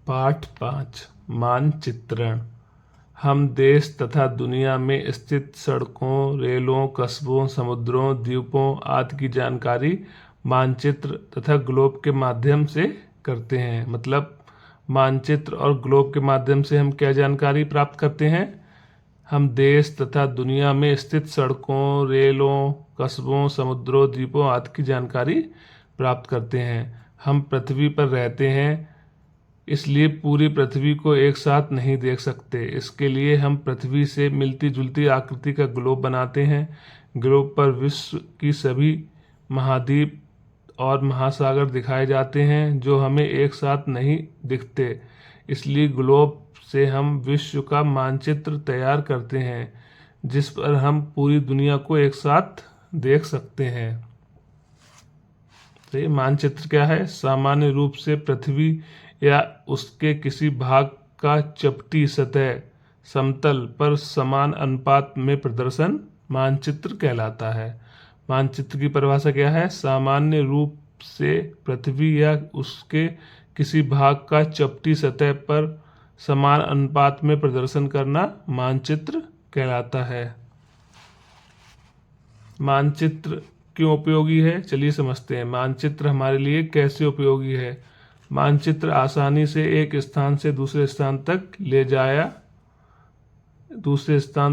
पाठ 5 मानचित्रण। हम देश तथा दुनिया में स्थित सड़कों, रेलों, कस्बों, समुद्रों, द्वीपों आदि की जानकारी मानचित्र तथा ग्लोब के माध्यम से करते हैं। मतलब मानचित्र और ग्लोब के माध्यम से हम क्या जानकारी प्राप्त करते हैं? हम देश तथा दुनिया में स्थित सड़कों, रेलों, कस्बों, समुद्रों, द्वीपों आदि की जानकारी प्राप्त करते हैं। हम पृथ्वी पर रहते हैं, इसलिए पूरी पृथ्वी को एक साथ नहीं देख सकते। इसके लिए हम पृथ्वी से मिलती जुलती आकृति का ग्लोब बनाते हैं। ग्लोब पर विश्व की सभी महाद्वीप और महासागर दिखाए जाते हैं, जो हमें एक साथ नहीं दिखते। इसलिए ग्लोब से हम विश्व का मानचित्र तैयार करते हैं, जिस पर हम पूरी दुनिया को एक साथ देख सकते हैं। तो ये मानचित्र क्या है? सामान्य रूप से पृथ्वी या उसके किसी भाग का चपटी सतह समतल पर समान अनुपात में प्रदर्शन मानचित्र कहलाता है। मानचित्र की परिभाषा क्या है? सामान्य रूप से पृथ्वी या उसके किसी भाग का चपटी सतह पर समान अनुपात में प्रदर्शन करना मानचित्र कहलाता है। मानचित्र क्यों उपयोगी है? चलिए समझते हैं। मानचित्र हमारे लिए कैसे उपयोगी है? मानचित्र आसानी से एक स्थान से दूसरे स्थान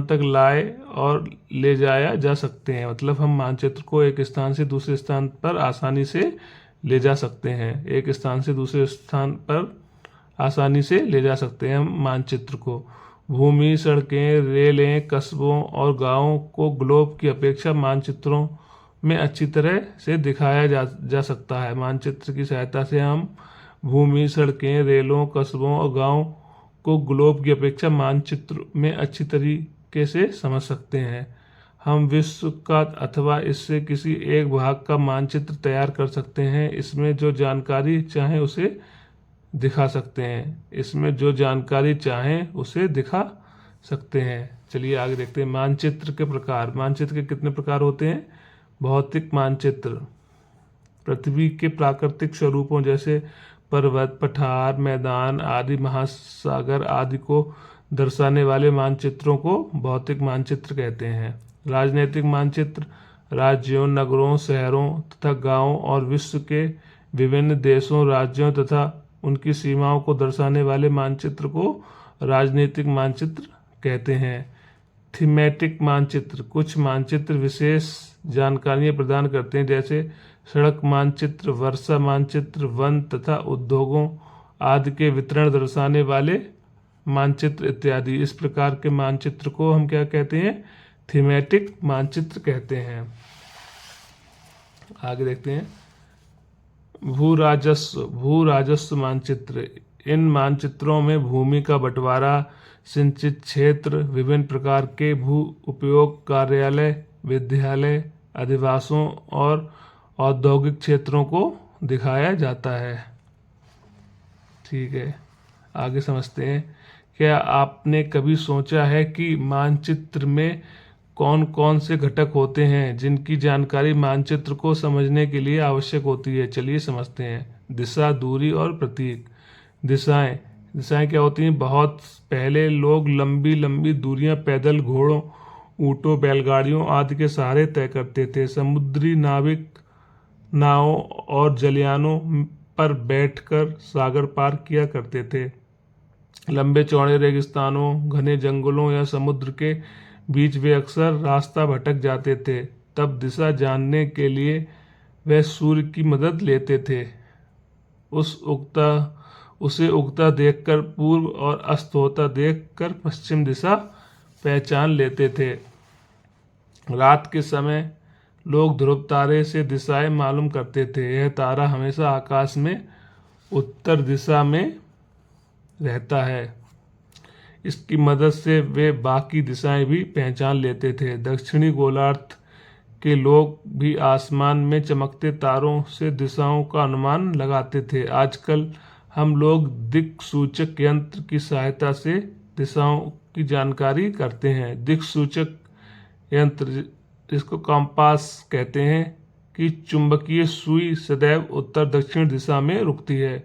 तक लाए और ले जाया जा सकते हैं। मतलब हम मानचित्र को एक स्थान से दूसरे स्थान पर आसानी से ले जा सकते हैं। एक स्थान से दूसरे स्थान पर आसानी से ले जा सकते हैं हम मानचित्र को। भूमि, सड़कें, रेलें, कस्बों और गांवों को ग्लोब की अपेक्षा मानचित्रों में अच्छी तरह से दिखाया जा सकता है। मानचित्र की सहायता से हम भूमि, सड़कें, रेलों, कस्बों और गांव को ग्लोब की अपेक्षा मानचित्र में अच्छी तरीके से समझ सकते हैं। हम विश्व का अथवा इससे किसी एक भाग का मानचित्र तैयार कर सकते हैं। इसमें जो जानकारी चाहें उसे दिखा सकते हैं। चलिए आगे देखते हैं। मानचित्र के प्रकार। मानचित्र के कितने प्रकार होते हैं? भौतिक मानचित्र पृथ्वी के प्राकृतिक स्वरूपों जैसे पर्वत, पठार, मैदान आदि, महासागर आदि को दर्शाने वाले मानचित्रों को भौतिक मानचित्र कहते हैं। राजनीतिक मानचित्र राज्यों, नगरों, शहरों तथा गांवों और विश्व के विभिन्न देशों, राज्यों तथा उनकी सीमाओं को दर्शाने वाले मानचित्र को राजनीतिक मानचित्र कहते हैं। थीमेटिक मानचित्र कुछ मानचित्र विशेष जानकारियां प्रदान करते हैं, जैसे सड़क मानचित्र, वर्षा मानचित्र, वन तथा उद्योगों आदि के वितरण दर्शाने वाले मानचित्र इत्यादि। इस प्रकार के मानचित्र को हम क्या कहते हैं? थीमेटिक मानचित्र कहते हैं। आगे देखते हैं। भू राजस्व मानचित्र। इन मानचित्रों में भूमि का बंटवारा, सिंचित क्षेत्र, विभिन्न प्रकार के भू उपयोग, कार्यालय, विद्यालय, अधिवासों और औद्योगिक क्षेत्रों को दिखाया जाता है। ठीक है, आगे समझते हैं। क्या आपने कभी सोचा है कि मानचित्र में कौन कौन से घटक होते हैं जिनकी जानकारी मानचित्र को समझने के लिए आवश्यक होती है? चलिए समझते हैं। दिशा, दूरी और प्रतीक। दिशाएं क्या होती हैं? बहुत पहले लोग लंबी लंबी दूरियां पैदल, घोड़ों, ऊंटों, बैलगाड़ियों आदि के सहारे तय करते थे। समुद्री नाविक नावों और जलयानों पर बैठकर सागर पार किया करते थे। लंबे चौड़े रेगिस्तानों, घने जंगलों या समुद्र के बीच वे अक्सर रास्ता भटक जाते थे। तब दिशा जानने के लिए वे सूर्य की मदद लेते थे। उसे उगता देखकर पूर्व और अस्त होता देखकर पश्चिम दिशा पहचान लेते थे। रात के समय लोग ध्रुव तारे से दिशाएं मालूम करते थे। यह तारा हमेशा आकाश में उत्तर दिशा में रहता है। इसकी मदद से वे बाकी दिशाएं भी पहचान लेते थे। दक्षिणी गोलार्ध के लोग भी आसमान में चमकते तारों से दिशाओं का अनुमान लगाते थे। आजकल हम लोग दिक्सूचक यंत्र की सहायता से दिशाओं की जानकारी करते हैं। दिक्सूचक यंत्र, इसको कंपास कहते हैं, कि चुंबकीय सुई सदैव उत्तर दक्षिण दिशा में रुकती है।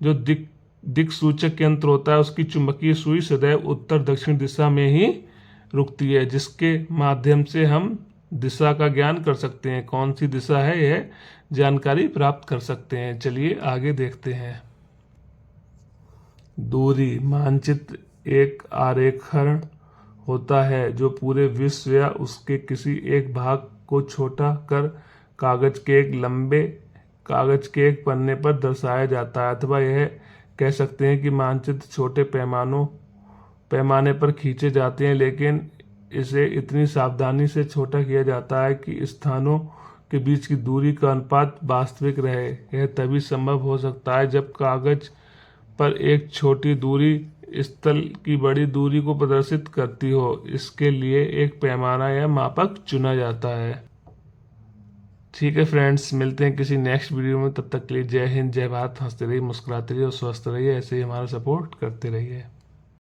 जो दिक्सूचक यंत्र होता है उसकी चुंबकीय सुई सदैव उत्तर दक्षिण दिशा में ही रुकती है, जिसके माध्यम से हम दिशा का ज्ञान कर सकते हैं, कौन सी दिशा है यह जानकारी प्राप्त कर सकते हैं। चलिए आगे देखते हैं। दूरी मानचित्र एक आरेखण होता है जो पूरे विश्व या उसके किसी एक भाग को छोटा कर कागज के एक पन्ने पर दर्शाया जाता है, अथवा यह कह सकते हैं कि मानचित्र छोटे पैमाने पर खींचे जाते हैं, लेकिन इसे इतनी सावधानी से छोटा किया जाता है कि स्थानों के बीच की दूरी का अनुपात वास्तविक रहे। यह तभी संभव हो सकता है जब कागज पर एक छोटी दूरी स्थल की बड़ी दूरी को प्रदर्शित करती हो। इसके लिए एक पैमाना या मापक चुना जाता है। ठीक है फ्रेंड्स, मिलते हैं किसी नेक्स्ट वीडियो में। तब तक के लिए जय हिंद, जय भारत। हंसते रहिए, मुस्कुराते रहिए और स्वस्थ रहिए। ऐसे ही हमारा सपोर्ट करते रहिए।